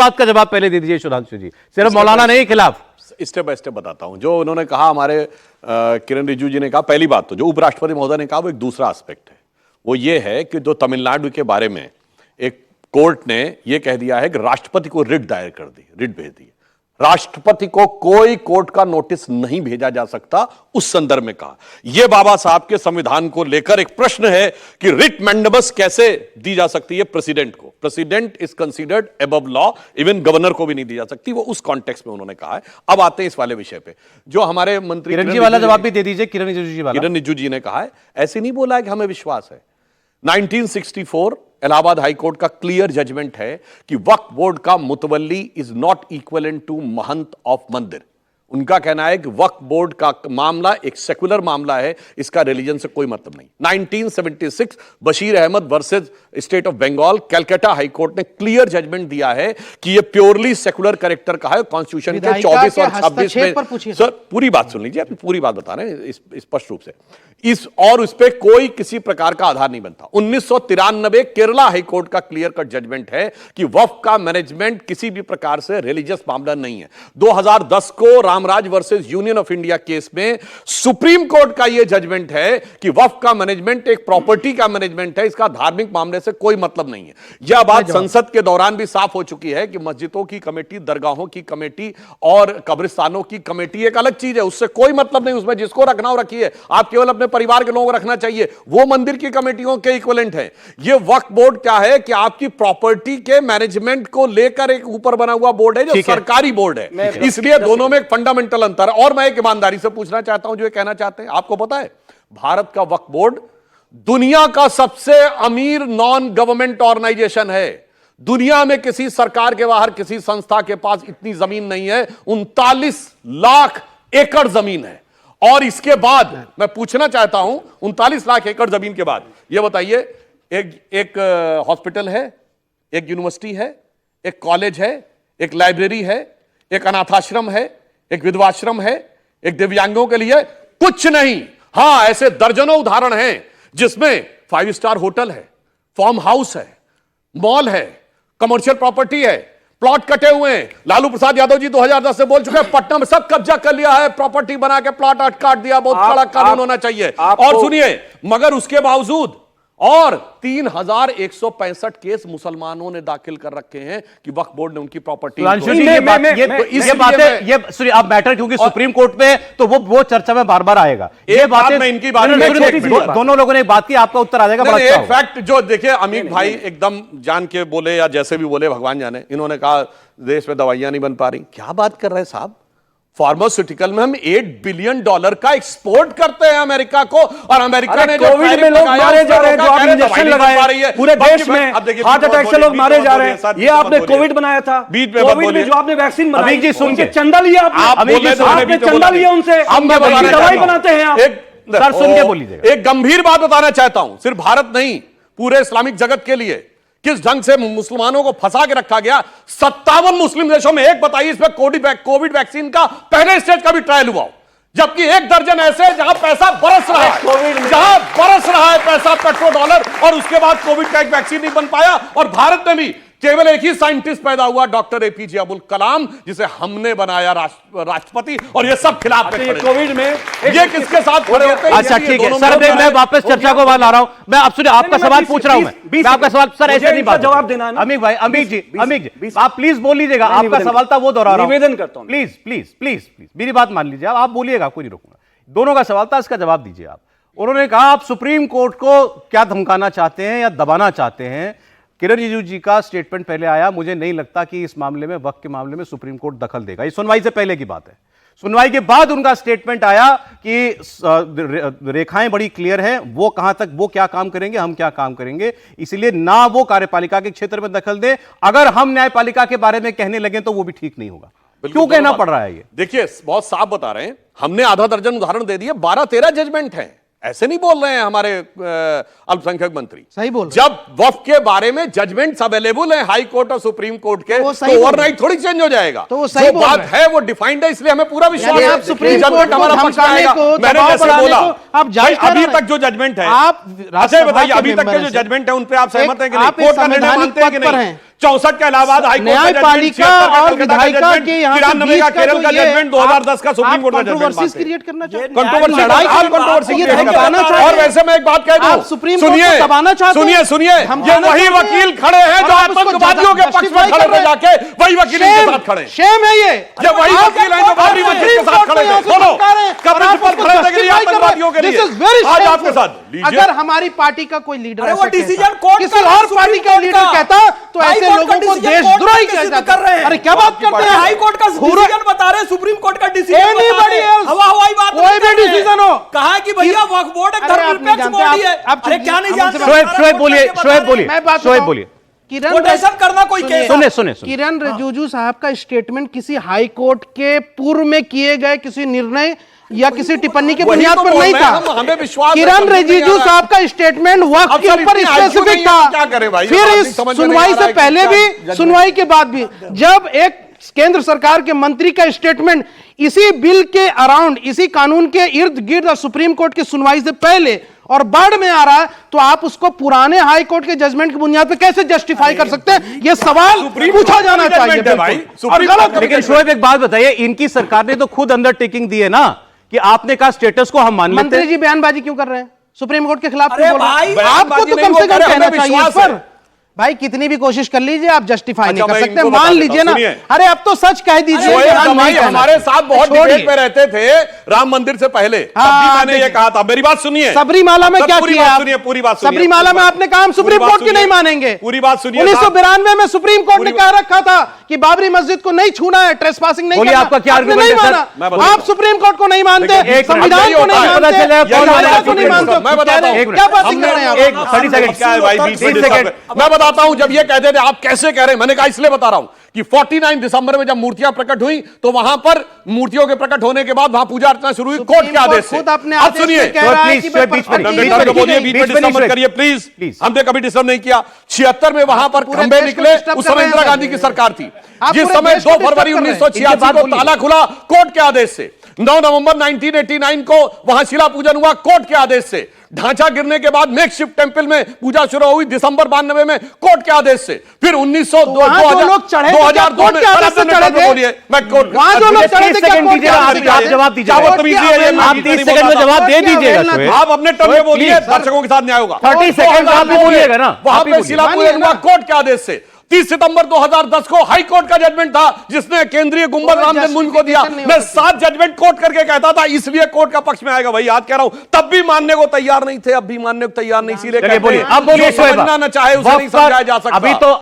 बात का जवाब पहले दे दीजिए सुधांशु जी, सिर्फ मौलाना नहीं खिलाफ। स्टेप बाय स्टेप बताता हूं। जो उन्होंने कहा, हमारे किरण रिजिजू जी ने कहा, पहली बात तो जो उपराष्ट्रपति महोदय ने कहा वो एक दूसरा एस्पेक्ट है। वो ये है कि जो तमिलनाडु के बारे में एक कोर्ट ने ये कह दिया है कि राष्ट्रपति को रिट दायर कर दी, रिट भेज दी। राष्ट्रपति को कोई कोर्ट का नोटिस नहीं भेजा जा सकता, उस संदर्भ में कहा। यह बाबा साहब के संविधान को लेकर एक प्रश्न है कि रिट मैंडेबस कैसे दी जा सकती है प्रेसिडेंट को। President is considered above law, even governor को भी नहीं दी जा सकती। वो उस कॉन्टेक्स्ट में उन्होंने कहा है। अब आते हैं इस वाले विषय पे, जो हमारे मंत्री किरण जी वाला जवाब भी दे दीजिए। किरण रिजिजू जी वाला, किरण रिजिजू जी ने कहा है, ऐसे नहीं बोला है कि हमें विश्वास है। 1964 इलाहाबाद हाईकोर्ट का क्लियर जजमेंट है कि वक्फ बोर्ड का मुतवल्ली is not equivalent to mahant of mandir. उनका कहना है कि वक्फ बोर्ड का मामला एक सेकुलर मामला है, इसका रिलीजन से कोई मतलब नहीं। 1976 Bashir Ahmed versus state of Bengal, Calcutta high court ने क्लियर जजमेंट दिया है कि यह प्योरली सेकुलर कैरेक्टर का है। कॉन्स्टिट्यूशन के 24 और 26 में, सर पूरी बात सुन लीजिए, पूरी बात बता रहे हैं स्पष्ट रूप से, उस पर कोई किसी प्रकार का आधार नहीं बनता। 1993 केरला हाईकोर्ट का क्लियर कट जजमेंट है कि वक्फ का मैनेजमेंट किसी भी प्रकार से रिलीजियस मामला नहीं है। 2010 को Ramraj versus union of India case में सुप्रीम कोर्ट का यह जजमेंट है कि वक्फ का मैनेजमेंट एक प्रॉपर्टी का मैनेजमेंट है, इसका धार्मिक मामले से कोई मतलब नहीं है। यह बात संसद के दौरान भी साफ हो चुकी है कि मस्जिदों की कमेटी, दरगाहों की कमेटी और कब्रिस्तानों की कमेटी एक अलग चीज है, उससे कोई मतलब नहीं। उसमें जिसको रखना हो रखिए, आप केवल अपने परिवार के लोगों को रखना चाहिए, वो मंदिर की कमेटियों के इक्विवेलेंट है। ये वक्फ बोर्ड क्या है कि आपकी प्रॉपर्टी के मैनेजमेंट को लेकर एक ऊपर बना हुआ बोर्ड है जो सरकारी बोर्ड है। इसलिए दोनों में एक फंडामेंटल अंतर है। और मैं एक ईमानदारी से पूछना चाहता हूं, जो ये कहना चाहते हैं, आपको पता है भारत का वक्फ बोर्ड दुनिया का सबसे अमीर नॉन गवर्नमेंट ऑर्गेनाइजेशन है। दुनिया में किसी सरकार के बाहर किसी संस्था के पास इतनी जमीन नहीं है। 39 लाख एकड़ जमीन है। और इसके बाद मैं पूछना चाहता हूं, 39 लाख एकड़ जमीन के बाद यह बताइए, एक हॉस्पिटल है, एक यूनिवर्सिटी है, एक कॉलेज है, एक लाइब्रेरी है, एक अनाथाश्रम है, एक विधवाश्रम है, एक दिव्यांगों के लिए कुछ नहीं। हां, ऐसे दर्जनों उदाहरण हैं जिसमें 5 स्टार होटल है, फार्म हाउस है, मॉल है, कमर्शियल प्रॉपर्टी है, प्लॉट कटे हुए हैं। लालू प्रसाद यादव जी 2010 से बोल चुके हैं, पटना में सब कब्जा कर लिया है, प्रॉपर्टी बना के प्लॉट काट दिया, बहुत कड़ा कानून होना चाहिए। और सुनिए, मगर उसके बावजूद और 3165 केस मुसलमानों ने दाखिल कर रखे हैं कि वक्फ बोर्ड ने उनकी प्रॉपर्टी। ये बातें, ये सुनिए, आप मैटर क्योंकि सुप्रीम कोर्ट में तो वो चर्चा में बार बार आएगा। ये बातें मैं इनकी बात दोनों लोगों ने बात की, आपका उत्तर आ जाएगा। एक फैक्ट जो देखिए, अमित भाई एकदम जान के बोले या जैसे भी बोले, भगवान जाने, इन्होंने कहा देश में दवाइयां नहीं बन पा रही। क्या बात कर रहे हैं साहब? फार्मास्यूटिकल में हम $8 बिलियन का एक्सपोर्ट करते हैं अमेरिका को, और अमेरिका ने कोविड में लोग मारे जा रहे हैं, जो आप इंजेक्शन लगाए पूरे देश में, हार्ट अटैक से लोग मारे जा रहे हैं। ये आपने कोविड बनाया था, कोविड में जो आपने वैक्सीन बनाई, जी सुन के चंदा लिया आपने चंदा लिया उनसे, दवाई बनाते हैं आप। सर सुन के बोलिए। एक गंभीर बात बताना चाहता हूं, सिर्फ भारत नहीं, पूरे इस्लामिक जगत के लिए किस ढंग से मुसलमानों को फंसा के रखा गया। 57 मुस्लिम देशों में, एक बताइए इसमें कोविड वैक्सीन का पहले स्टेज का भी ट्रायल हुआ हो, जबकि 1 दर्जन ऐसे जहां पैसा बरस रहा है, जहां बरस रहा है पैसा, पेट्रो डॉलर, और उसके बाद कोविड का एक वैक्सीन नहीं बन पाया। और भारत में भी केवल एक ही साइंटिस्ट पैदा हुआ, डॉक्टर एपीजे अब्दुल कलाम, जिसे हमने बनाया राष्ट्रपति, और ये सब खिलाफ कोविड में ये किसके साथ खड़े होते हैं? अच्छा ठीक है सर, मैं वापस चर्चा को ला रहा हूं। मैं आप सुनिए, आपका सवाल पूछ रहा हूं, मैं आपका सवाल, सर ऐसे नहीं बात जवाब देना है। अमित भाई, अमित जी आप प्लीज बोल लीजिएगा, आपका सवाल था वो दोहरा रहा हूं, निवेदन करता हूं। प्लीज प्लीज प्लीज प्लीज मेरी बात मान लीजिए, आप बोलिएगा, कोई नहीं रोकूंगा। दोनों का सवाल था, इसका जवाब दीजिए आप। उन्होंने कहा आप सुप्रीम कोर्ट को क्या धमकाना चाहते हैं या दबाना चाहते हैं। किरण रिजिजू जी का स्टेटमेंट पहले आया, मुझे नहीं लगता कि इस मामले में, वक्त के मामले में सुप्रीम कोर्ट दखल देगा। ये सुनवाई से पहले की बात है। सुनवाई के बाद उनका स्टेटमेंट आया कि रेखाएं बड़ी क्लियर हैं, वो कहां तक, वो क्या काम करेंगे, हम क्या काम करेंगे, इसलिए ना वो कार्यपालिका के क्षेत्र में दखल दे। अगर हम न्यायपालिका के बारे में कहने लगे तो वो भी ठीक नहीं होगा। क्यों कहना पड़ रहा है ये? देखिए, बहुत साफ बता रहे हैं, हमने आधा दर्जन उदाहरण दे दिए, 12-13 जजमेंट हैं। ऐसे नहीं बोल रहे हैं हमारे अल्पसंख्यक मंत्री, सही बोल। जब वक्फ के बारे में जजमेंट्स अवेलेबल हैं हाई कोर्ट और सुप्रीम कोर्ट के, तो ओवरनाइट थोड़ी चेंज हो जाएगा। तो वो सही जो बात है वो डिफाइंड है, इसलिए हमें पूरा विश्वास है आप सुप्रीम कोर्ट हमारा पक्ष में आएगा। मैंने जैसे बोला, अभी तक जो जजमेंट है, आप बताइए, अभी तक के जो जजमेंट है उन पे आप सहमत हैं कि नहीं? कोर्ट का निर्णय मानते हैं कि नहीं? 64 का इलाहाबाद हाईकोर्ट का न्यायपालिका और विधायिका के यहाँ से 93 बीच का का केरल जो का ये जजमेंट, 2010 का सुप्रीम कोर्ट का जजमेंट। कंट्रोवर्सीज क्रिएट करना चाहते हैं, कंट्रोवर्सी लड़ाई आप कंट्रोवर्सी ये क्रिएट कर दबाना रहे हैं। चाहते और हैं। वैसे मैं एक बात कह दूं, आप सुप्रीम कोर्ट को दबाना चाहते हैं। सुनिए हम ये जाना वही चाहते हैं। वकील खड़े हैं जो और आप उसको आतंकवादियों के पक्ष में justify खड़े कर थे, रहे हैं। जाके वही वकील के साथ खड़े हैं। शेम है ये वही वकील हैं जो बाबरी मस्जिद के साथ खड़े थे। बोलो, कब्र पर खड़े थे कि आतंकवादियों के लिए। आज आपके साथ लीजिए। अगर हमारी पार्टी का कोई लीडर अरे वो ऐसा डिसीजन कहता, कोर्ट किसी का, और सुप्रीम पार्टी का कोर्ट लीडर का। कहता तो हाई ऐसे कोर्ट लोगों का को डिसीजन देशद्रोही कोर्ट का कहा डिसीजन जाता कर रहे है। हैं। अरे क्या बात करते हैं? हाई कोर्ट का डिसीजन बता रहे हैं, सुप्रीम कोर्ट का डिसीजन Anybody else? हवा हवाई बात कोई भी डिसीजन हो। कहा कि भैया वक्फ बोर्ड एक अरे आप नहीं धर्मनिरपेक्ष जानते, बॉडी है। आप अरे क्या नहीं जानते? शोएब बोलिए, शोएब बोलिए, मैं बात शोएब बताऊं। बोलिए। किरण कोटेशन करना कोई केस सुने किरण रिजिजू साहब का स्टेटमेंट किसी हाई कोर्ट के पूर्व में किए गए किसी निर्णय या किसी टिप्पणी के वही बुनियाद तो पर बोल नहीं रहे हैं, था। हमें विश्वास है, किरण समझ नहीं रिजिजू आ रहा। साहब का स्टेटमेंट वक्त अब के सर ऊपर इतनी आइक्यू स्पेसिफिक नहीं है, था। क्या करें भाई? फिर आदमी इस समझ में नहीं सुनवाई आ रहा से है कि पहले क्या भी जजमेंट सुनवाई के बाद भी जब एक केंद्र सरकार के मंत्री का स्टेटमेंट इसी बिल के अराउंड इसी कानून के इर्द गिर्द और सुप्रीम कोर्ट की सुनवाई से पहले और बाद में आ रहा है तो आप उसको पुराने हाई कोर्ट के जजमेंट की बुनियाद पर कैसे जस्टिफाई कर सकते हैं? यह सवाल पूछा जाना चाहिए बिल्कुल। और गलत लेकिन शोएब एक बात बताइए, इनकी सरकार ने तो खुद अंडरटेकिंग दी है ना कि आपने कहा स्टेटस को हम मान लेते मंत्री हैं। जी बयानबाजी क्यों कर रहे हैं? सुप्रीम कोर्ट के खिलाफ अरे क्यों बोल रहे भाई, हैं? आपको तो बयानबाजी कम नहीं, से वो कम कह रहे हैं, कहना हमें चाहिए इस विश्वास पर। है। भाई कितनी भी कोशिश कर लीजिए आप जस्टिफाई नहीं अच्छा, कर मैं सकते। इनको मान बता देता लीजिए हूं, ना। सुनिए। अरे अब तो सच कह दीजिए। शोएब बयान नहीं दमाई कहना। हमारे साथ बहुत छोड़िए। डिबेट पे रहते थे राम मंदिर से पहले, तब भी हाँ, मैंने ये देखिए। कहा था। मेरी बात सुनिए। सबरीमाला में सर, क्या पूरी किया बात आप? सुनिए, पूरी बात सुनिए। सबरीमाला में आपने कहा हम पूरी सुप्रीम बात कोर्ट की सुनिए। नहीं मानेंगे। पूरी बात सुनिए। 1992 में सुप्रीम कोर्ट ने पूरी कह रखा था कि बाबरी मस्जिद को नहीं छूना है, ट्रेसपासिंग नहीं बोलिए, करना। आपका क्या आपने argument नहीं है, सर? माना। मैं बताता आप हूं। सुप्रीम कोर्ट को नहीं मानते, देखिए, एक संविधान मिनट, को नहीं पता मानते, चलेगा कौन न्यायपालिका वाला को नहीं सुप्रीम मानते। कोर्ट? मैं बताता हूं। क्या बातें कर रहे हैं आप? एक 30 सेकंड क्या है भाई, 20 30 सेकंड। सेकंड। मैं बताता हूं, जब ये कहते थे आप कैसे कह रहे हैं, मैंने कहा इसलिए बता रहा हूं कि 49 दिसंबर में जब मूर्तियां प्रकट हुई तो वहां पर मूर्तियों के प्रकट होने के बाद वहां पूजा अर्चना शुरू हुई कोर्ट के आदेश से। खुद अपने अब आदेश सुनिए, में कह रहा है कि प्लीज, बीच में नहीं। बीच डॉक्टर में बोलिए, नहीं। बीच में बीच में डिस्टर्ब नहीं, करिए प्लीज। प्लीज। हमने कभी डिस्टर्ब नहीं किया। 76 में वहां पर पूरे खंबे देश को निकले, डिस्टर्ब उस कर समय रहे हैं इंदिरा सर। गांधी की सरकार थी। आप जिस पूरे समय देश को 2 डिस्टर्ब फरवरी कर रहे हैं। 1986 को ताला खुला कोर्ट के आदेश से, 9 नवंबर 1989 को वहां शिला पूजन हुआ कोर्ट के आदेश से, ढांचा गिरने के बाद मेकशिफ्ट टेंपल में पूजा शुरू हुई दिसंबर 92 में कोर्ट के आदेश से, फिर 1902 वहां जो लोग चढ़े थे, क्या कोर्ट के आदेश से चढ़े थे? बोलिए, मैं कोर्ट वहां जो लोग चढ़े थे, 30 क्या सेकंड कोर्ट के दीजिए, आदेश से आप चढ़े? जवाब दीजिए। क्या बदतमीजी है ये? आप 30 सेकंड में जवाब दे दीजिएगा शोएब। आप अपने टर्म में बोलिए, प्लीज। दर्शकों के साथ न्याय होगा। 30 सेकंड आप भी बोलिएगा ना। वहां आप भी पे बोलिए। शिला मानिए पूजन हुआ ना। कोर्ट के आदेश से। 30 सितंबर 2010 को हाई कोर्ट का जजमेंट था जिसने केंद्रीय गुंबद कोई राम जन्मभूमि को दिया। justification नहीं हो मैं सकती। 7 जजमेंट कोर्ट करके कहता था इसलिए कोर्ट का पक्ष में आएगा। भाई याद कह रहा हूं, तब भी मानने को तैयार नहीं थे, अब भी मानने को तैयार नहीं, इसीलिए चलिए कहते बोलिए, हैं, अब बोलिए जो शोएब। समझना न चाहे उसे नहीं वक्त पर समझाया जा सकता। अभी तो